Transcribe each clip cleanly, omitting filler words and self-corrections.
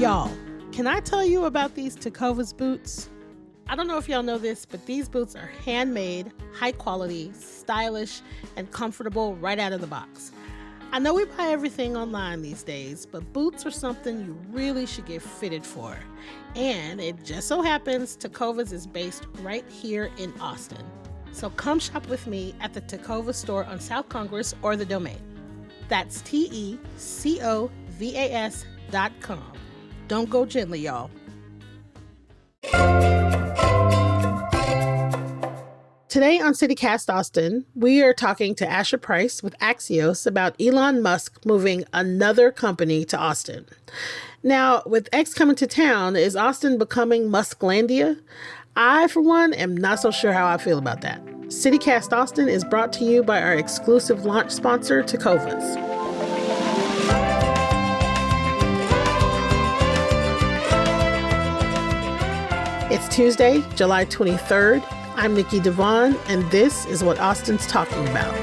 Y'all, can I tell you about these Tecovas boots? I don't know if y'all know this, but these boots are handmade, high quality, stylish, and comfortable right out of the box. I know we buy everything online these days, but boots are something you really should get fitted for. And it just so happens Tecovas is based right here in Austin. So come shop with me at the Tecovas store on South Congress or the Domain. That's TECOVAS.com. Don't go gently, y'all. Today on CityCast Austin, we are talking to Asher Price with Axios about Elon Musk moving another company to Austin. Now, with X coming to town, is Austin becoming Musklandia? I, for one, am not so sure how I feel about that. CityCast Austin is brought to you by our exclusive launch sponsor, Tecovas. It's Tuesday, July 23rd. I'm Nikki Devon, and this is what Austin's talking about.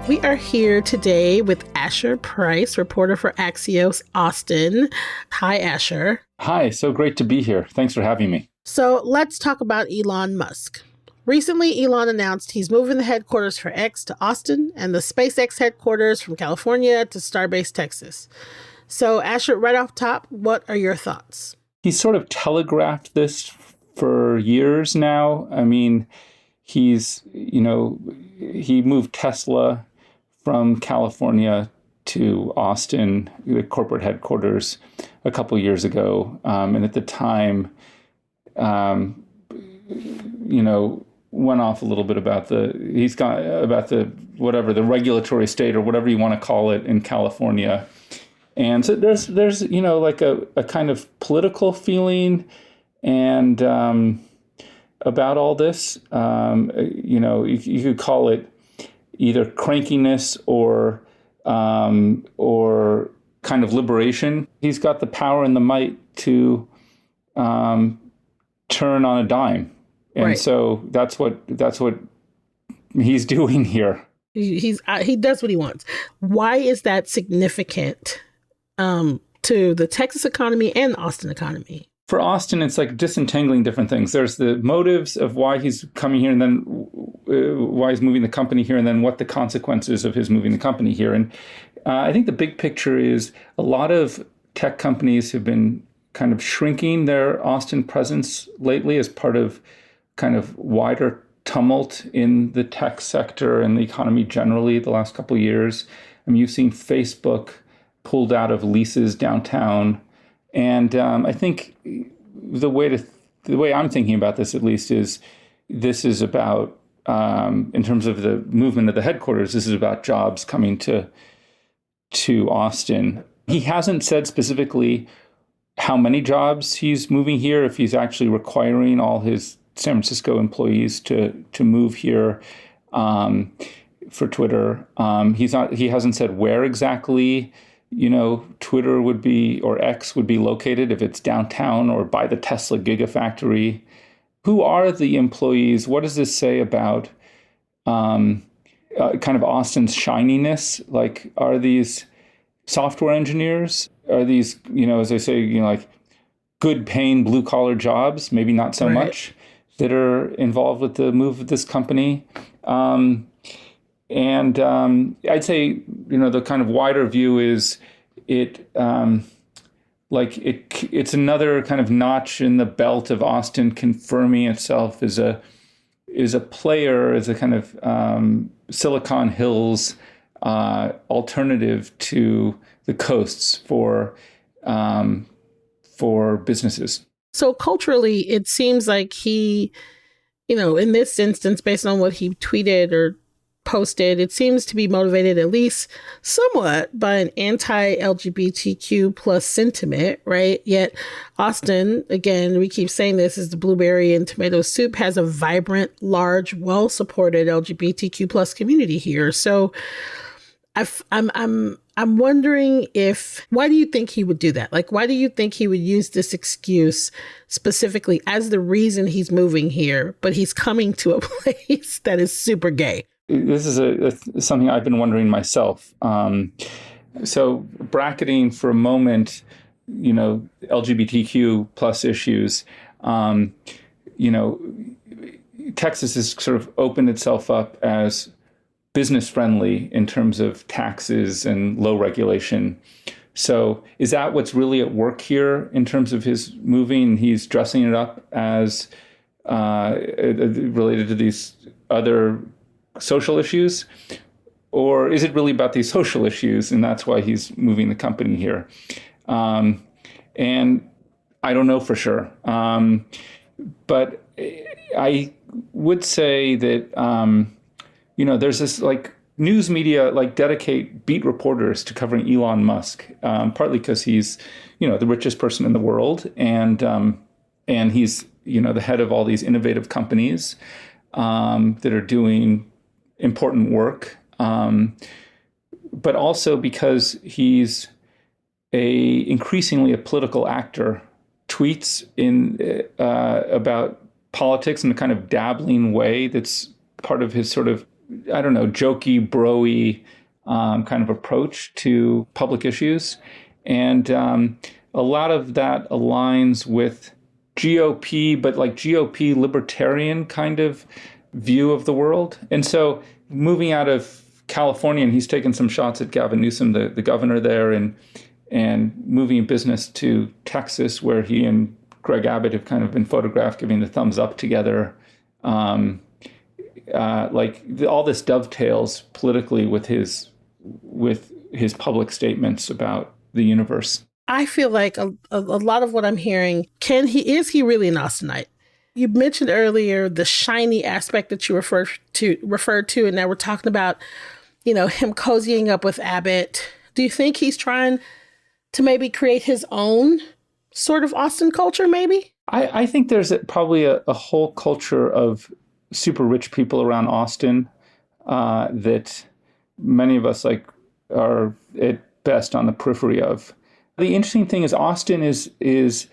We are here today with Asher Price, reporter for Axios Austin. Hi, Asher. Hi, so great to be here. Thanks for having me. So let's talk about Elon Musk. Recently, Elon announced he's moving the headquarters for X to Austin and the SpaceX headquarters from California to Starbase, Texas. So, Asher, right off top, what are your thoughts? He's sort of telegraphed this for years now. I mean, he moved Tesla from California to Austin, the corporate headquarters, a couple of years ago. And at the time, went off a little bit about the regulatory state or whatever you want to call it in California. And so there's like a kind of political feeling and about all this. You could call it either crankiness or kind of liberation. He's got the power and the might to turn on a dime, and right. So that's what he's doing here. He does what he wants. Why is that significant to the Texas economy and the Austin economy? For Austin, it's like disentangling different things. There's the motives of why he's coming here and then why he's moving the company here and then what the consequences of his moving the company here. And I think the big picture is a lot of tech companies have been kind of shrinking their Austin presence lately as part of kind of wider tumult in the tech sector and the economy generally the last couple of years. I mean, you've seen Facebook pulled out of leases downtown. And I think the way I'm thinking about this, at least, is this is about, in terms of the movement of the headquarters, this is about jobs coming to Austin. He hasn't said specifically how many jobs he's moving here, if he's actually requiring all his San Francisco employees to move here for Twitter. He hasn't said where exactly Twitter would be, or X would be located, if it's downtown or by the Tesla Gigafactory. Who are the employees? What does this say about kind of Austin's shininess? Like, are these software engineers? Are these, as I say, like good paying blue collar jobs? Maybe not so much, that are involved with the move of this company. And I'd say, the kind of wider view is it's another kind of notch in the belt of Austin confirming itself as a player, as a kind of Silicon Hills alternative to the coasts for businesses. So culturally, it seems like he, in this instance, based on what he tweeted or posted, it seems to be motivated at least somewhat by an anti-LGBTQ plus sentiment, right? Yet Austin, again, we keep saying this, is the blueberry and tomato soup, has a vibrant, large, well-supported LGBTQ plus community here. So I'm wondering why do you think he would do that? Like, why do you think he would use this excuse specifically as the reason he's moving here, but he's coming to a place that is super gay? this is something I've been wondering myself. So bracketing for a moment, LGBTQ plus issues, um, you know, Texas has sort of opened itself up as business friendly in terms of taxes and low regulation. So is that what's really at work here in terms of his moving? He's dressing it up as related to these other social issues? Or is it really about these social issues and that's why he's moving the company here? And I don't know for sure. But I would say that, there's this like news media like dedicate beat reporters to covering Elon Musk, partly because he's, the richest person in the world. And he's, the head of all these innovative companies that are doing important work. But also because he's increasingly a political actor, tweets about politics in a kind of dabbling way that's part of his sort of, I don't know, jokey, bro-y kind of approach to public issues. And a lot of that aligns with GOP, but like GOP libertarian kind of view of the world. And so moving out of California, and he's taken some shots at Gavin Newsom, the governor there, and moving business to Texas, where he and Greg Abbott have kind of been photographed giving the thumbs up together. All this dovetails politically with his public statements about the universe. I feel like a lot of what I'm hearing, is he really an Austinite? You mentioned earlier the shiny aspect that you referred to, and now we're talking about, him cozying up with Abbott. Do you think he's trying to maybe create his own sort of Austin culture, maybe? I think there's probably a whole culture of super rich people around Austin that many of us are at best on the periphery of. The interesting thing is Austin is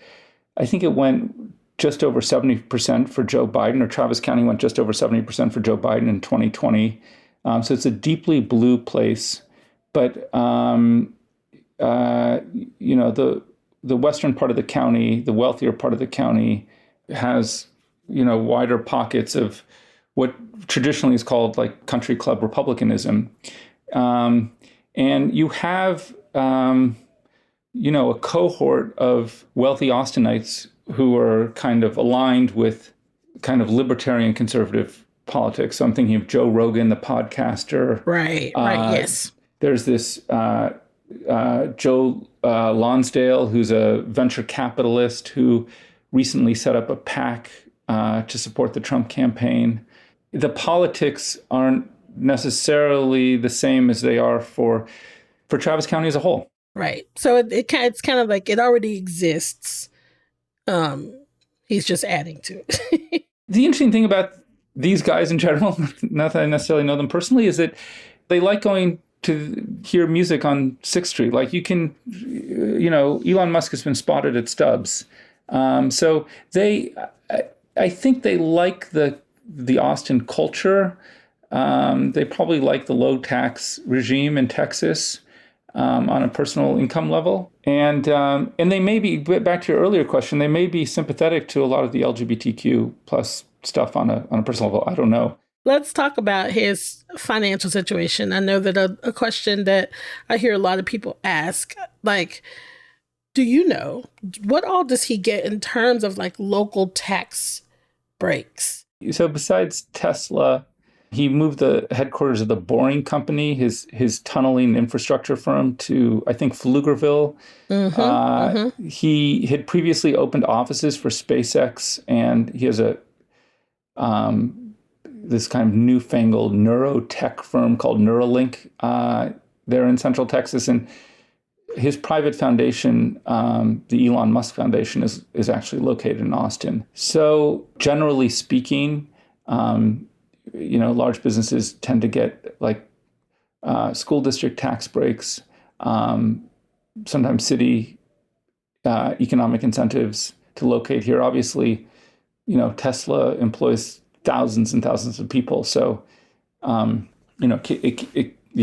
I think it went just over 70% for Joe Biden, or Travis County went just over 70% for Joe Biden in 2020. So it's a deeply blue place. But, the western part of the county, the wealthier part of the county, has, wider pockets of what traditionally is called like country club republicanism. And you have, a cohort of wealthy Austinites who are kind of aligned with kind of libertarian conservative politics. So I'm thinking of Joe Rogan, the podcaster. Right, yes. There's this Joe Lonsdale, who's a venture capitalist who recently set up a PAC to support the Trump campaign. The politics aren't necessarily the same as they are for Travis County as a whole. Right. So it's kind of like it already exists. He's just adding to it. The interesting thing about these guys in general, not that I necessarily know them personally, is that they like going to hear music on 6th Street. Like you can, Elon Musk has been spotted at Stubbs. So I think they like the Austin culture. They probably like the low tax regime in Texas. On a personal income level. And they may be, back to your earlier question, they may be sympathetic to a lot of the LGBTQ plus stuff on a personal level. I don't know. Let's talk about his financial situation. I know that a question that I hear a lot of people ask, like, do you know, what all does he get in terms of like local tax breaks? So besides Tesla, he moved the headquarters of the Boring Company, his tunneling infrastructure firm, to, I think, Pflugerville. He had previously opened offices for SpaceX, and he has this kind of newfangled neurotech firm called Neuralink there in Central Texas. And his private foundation, the Elon Musk Foundation, is actually located in Austin. So generally speaking, large businesses tend to get like school district tax breaks, sometimes city economic incentives to locate here. Obviously, Tesla employs thousands and thousands of people. So The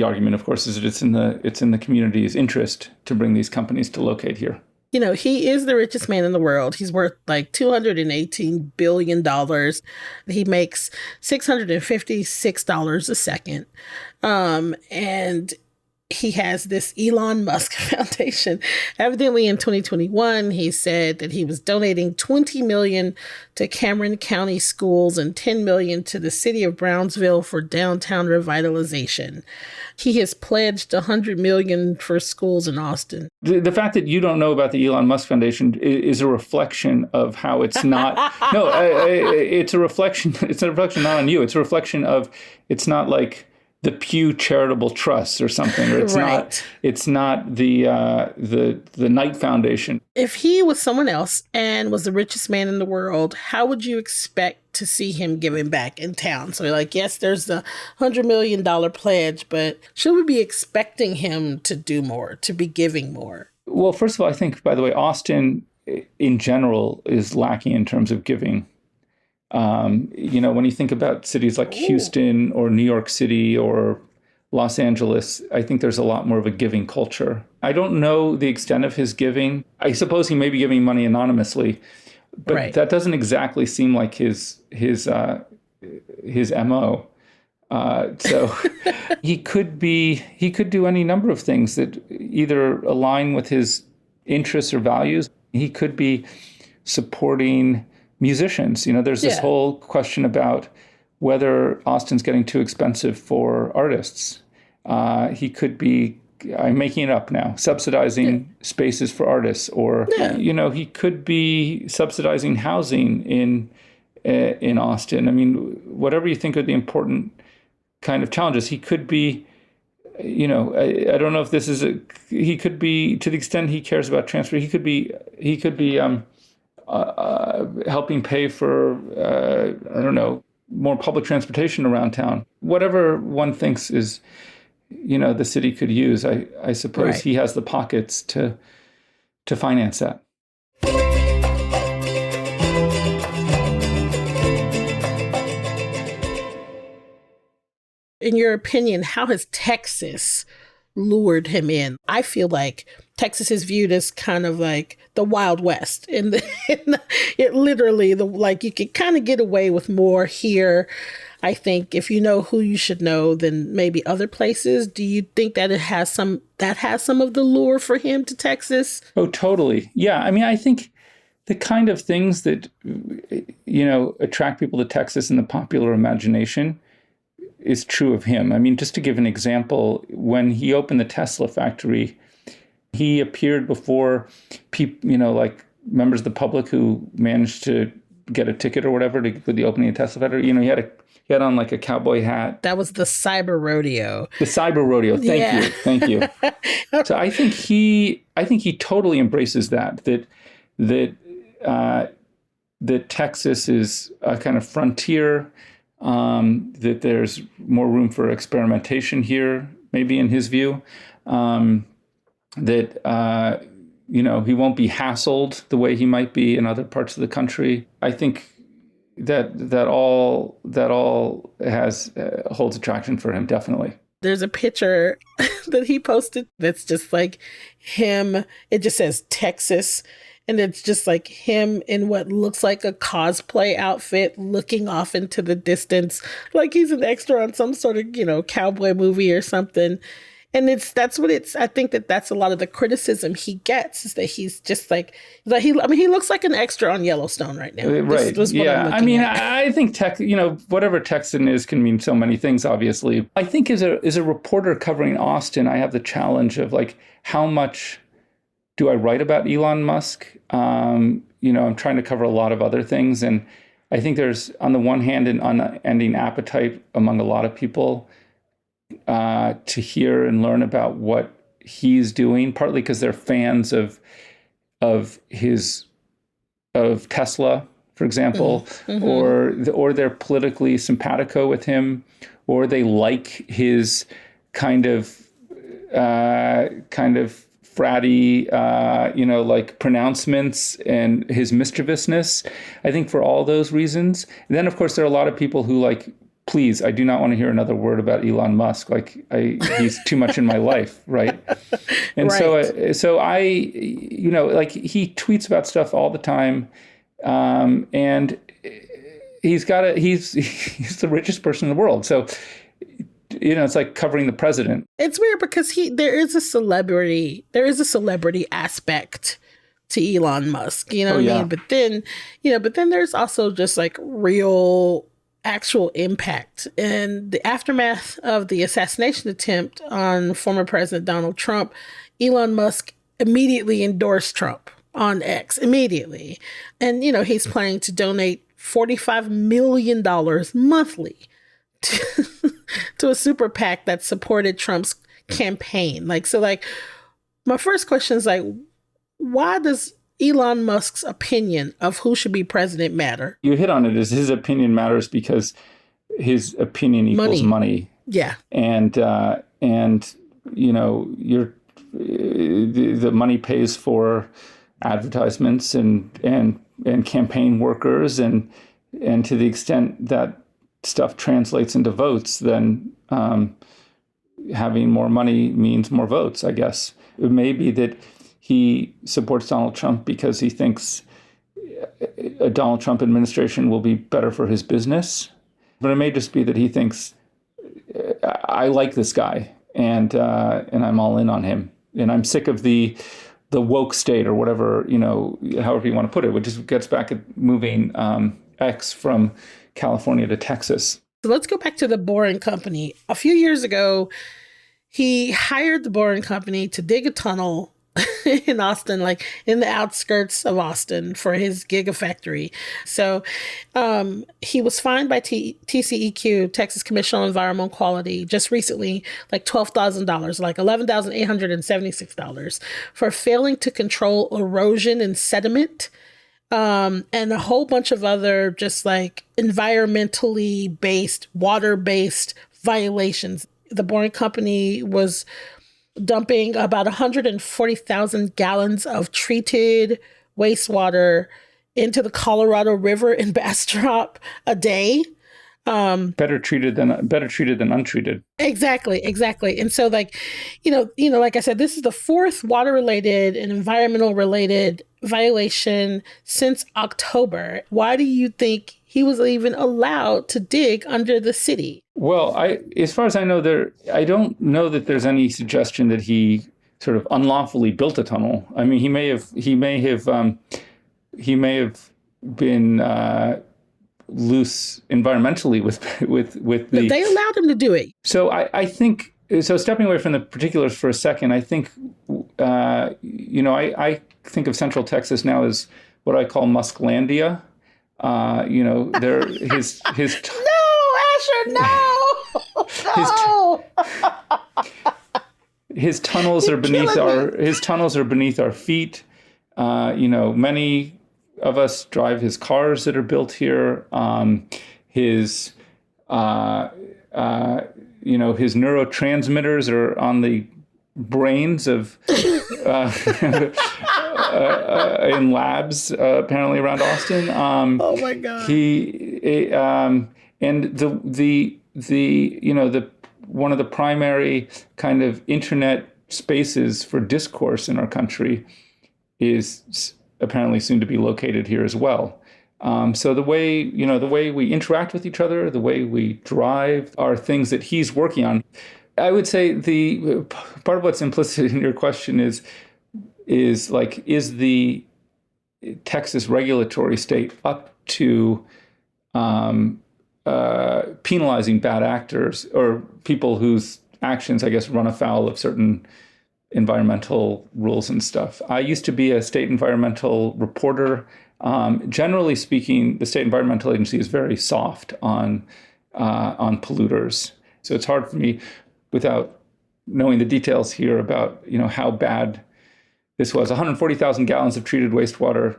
argument, of course, is that it's in the community's interest to bring these companies to locate here. He is the richest man in the world. He's worth like $218 billion. He makes $656 a second. And he has this Elon Musk Foundation. Evidently in 2021, he said that he was donating $20 million to Cameron County schools and $10 million to the city of Brownsville for downtown revitalization. He has pledged $100 million for schools in Austin. The fact that you don't know about the Elon Musk Foundation is a reflection of how it's not. No, it's a reflection. It's a reflection not on you. It's a reflection of it's not like the Pew Charitable Trust or something, or it's right. not the Knight Foundation. If he was someone else and was the richest man in the world, how would you expect to see him giving back in town? So yes, there's the $100 million pledge, but should we be expecting him to do more, to be giving more? Well, first of all, I think, by the way, Austin in general is lacking in terms of giving. When you think about cities like Houston or New York City or Los Angeles, I think there's a lot more of a giving culture. I don't know the extent of his giving. I suppose he may be giving money anonymously, but right. That doesn't exactly seem like his MO. So he could do any number of things that either align with his interests or values. He could be supporting musicians. There's this whole question about whether Austin's getting too expensive for artists. He could be, I'm making it up now, subsidizing spaces for artists, or he could be subsidizing housing in Austin. I mean, whatever you think are the important kind of challenges, he could be. I don't know if this is he could be, to the extent he cares about transfer. He could be helping pay for, more public transportation around town. Whatever one thinks is, the city could use, I suppose right. He has the pockets to finance that. In your opinion, how has Texas lured him in? I feel like Texas is viewed as kind of like the Wild West. It literally, you can kind of get away with more here. I think if you know who you should know than maybe other places. Do you think that it has some of the lure for him to Texas? Oh, totally. Yeah. I mean, I think the kind of things that, attract people to Texas in the popular imagination is true of him. I mean, just to give an example, when he opened the Tesla factory, he appeared before people, members of the public who managed to get a ticket or whatever for the opening of Tesla factory. He had on like a cowboy hat. That was the cyber rodeo. The cyber rodeo. Thank you. So I think he totally embraces that Texas is a kind of frontier. That there's more room for experimentation here, maybe in his view, that he won't be hassled the way he might be in other parts of the country. I think that all has holds attraction for him, definitely. There's a picture that he posted that's just like him. It just says Texas. And it's just like him in what looks like a cosplay outfit, looking off into the distance, like he's an extra on some sort of, cowboy movie or something. And I think that's a lot of the criticism he gets, is that he's just he looks like an extra on Yellowstone right now. Right. I think whatever Texan is can mean so many things, obviously. I think as a reporter covering Austin, I have the challenge of how much do I write about Elon Musk? I'm trying to cover a lot of other things. And I think there's, on the one hand, an unending appetite among a lot of people to hear and learn about what he's doing, partly because they're fans of Tesla, for example, mm-hmm. or they're politically simpatico with him, or they like his kind of fratty, pronouncements and his mischievousness. I think for all those reasons. And then, of course, there are a lot of people who please, I do not want to hear another word about Elon Musk. Like he's too much in my life, right? And Right. so I, like he tweets about stuff all the time, and he's he's the richest person in the world. So it's like covering the president. It's weird because there is a celebrity aspect to Elon Musk, you know what I Yeah. mean? But then there's also just like real actual impact. And the aftermath of the assassination attempt on former President Donald Trump, Elon Musk immediately endorsed Trump on X immediately. And he's planning to donate $45 million monthly to a super PAC that supported Trump's campaign. My first question is why does Elon Musk's opinion of who should be president matter? You hit on it. Is his opinion matters because his opinion equals money. Yeah. And you're the money pays for advertisements and campaign workers and to the extent that stuff translates into votes, then having more money means more votes, I guess. It may be that he supports Donald Trump because he thinks a Donald Trump administration will be better for his business. But it may just be that he thinks, I like this guy and I'm all in on him. And I'm sick of the woke state or whatever, however you want to put it, which just gets back at moving X from California to Texas. So let's go back to the Boring Company. A few years ago, he hired the Boring Company to dig a tunnel in Austin, like in the outskirts of Austin for his gigafactory. So he was fined by TCEQ, Texas Commission on Environmental Quality, just recently, like $12,000, like $11,876 for failing to control erosion and sediment. And a whole bunch of other just like environmentally based, water-based violations. The Boring Company was dumping about 140,000 gallons of treated wastewater into the Colorado River in Bastrop a day. Better treated than untreated. Exactly. And so like I said, this is the fourth water-related and environmental-related violation since October. Why do you think he was even allowed to dig under the city? Well, as far as I know, I don't know that there's any suggestion that he sort of unlawfully built a tunnel. I mean, he may have been loose environmentally with the. They allowed him to do it. So I think so. Stepping away from the particulars for a second, I think I think of Central Texas now as what I call Musklandia. His no. His tunnels are beneath our feet. Many of us drive his cars that are built here. His neurotransmitters are on the brains of in labs apparently around Austin. Oh my God. The one of the primary kind of internet spaces for discourse in our country is apparently soon to be located here as well. So the way we interact with each other, the way we drive are things that he's working on. I would say the part of what's implicit in your question is the Texas regulatory state up to penalizing bad actors or people whose actions, I guess, run afoul of certain environmental rules and stuff. I used to be a state environmental reporter. Generally speaking, the State Environmental Agency is very soft on polluters. So it's hard for me, without knowing the details here about how bad this was. 140,000 gallons of treated wastewater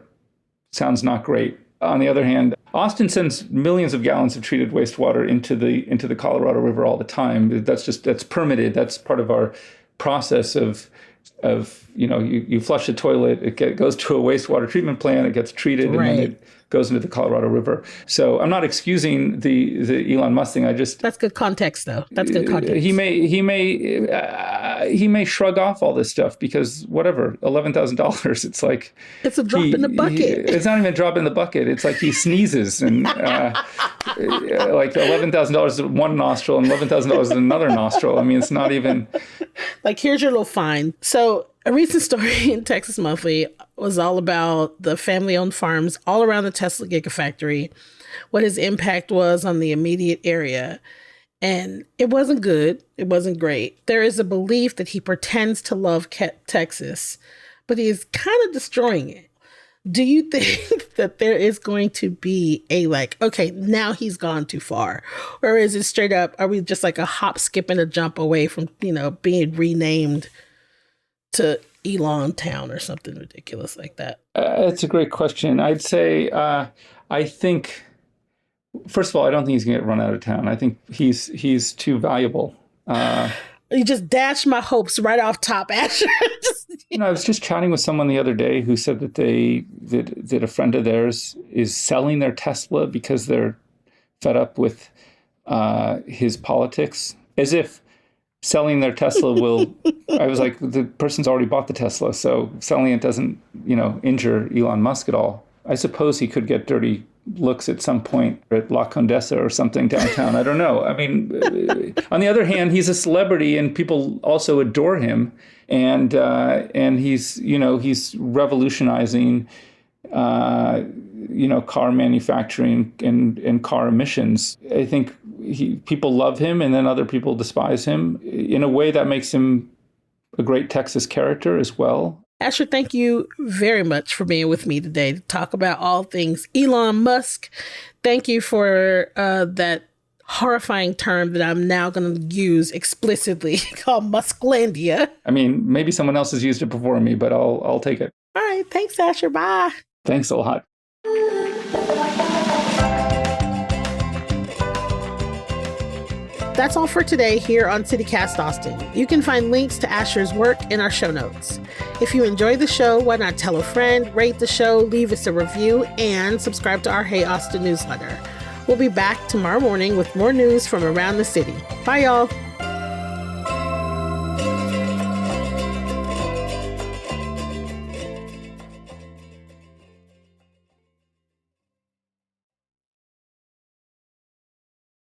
sounds not great. On the other hand, Austin sends millions of gallons of treated wastewater into the Colorado River all the time. That's permitted. That's part of our process of you flush the toilet, it goes to a wastewater treatment plant, it gets treated, and then it goes into the Colorado River. So I'm not excusing the Elon Musk thing. That's good context, though. That's good context. He may shrug off all this stuff because whatever, $11,000. It's like it's a drop in the bucket. It's not even a drop in the bucket. It's like he sneezes and like $11,000 in one nostril and $11,000 in another nostril. I mean, it's not even like, here's your little fine. So a recent story in Texas Monthly was all about the family-owned farms all around the Tesla Gigafactory, what his impact was on the immediate area. And it wasn't good. It wasn't great. There is a belief that he pretends to love Texas, but he is kind of destroying it. Do you think that there is going to be a okay, now he's gone too far? Or is it straight up, are we just like a hop, skip, and a jump away from, being renamed to Elon Town or something ridiculous like that? That's a great question. I'd say, I think, first of all, I don't think he's going to get run out of town. I think he's too valuable. You just dashed my hopes right off top, Asher. I was just chatting with someone the other day who said that that a friend of theirs is selling their Tesla because they're fed up with his politics. As if selling their Tesla will. I was like, the person's already bought the Tesla, so selling it doesn't, injure Elon Musk at all. I suppose he could get dirty looks at some point at La Condesa or something downtown. I don't know. I mean, on the other hand, he's a celebrity and people also adore him. And he's revolutionizing, car manufacturing and car emissions. I think people love him and then other people despise him in a way that makes him a great Texas character as well. Asher, thank you very much for being with me today to talk about all things Elon Musk. Thank you for that horrifying term that I'm now going to use explicitly called Musklandia. I mean, maybe someone else has used it before me, but I'll take it. All right. Thanks, Asher. Bye. Thanks a lot. That's all for today here on CityCast Austin. You can find links to Asher's work in our show notes. If you enjoy the show, why not tell a friend, rate the show, leave us a review, and subscribe to our Hey Austin newsletter. We'll be back tomorrow morning with more news from around the city. Bye, y'all.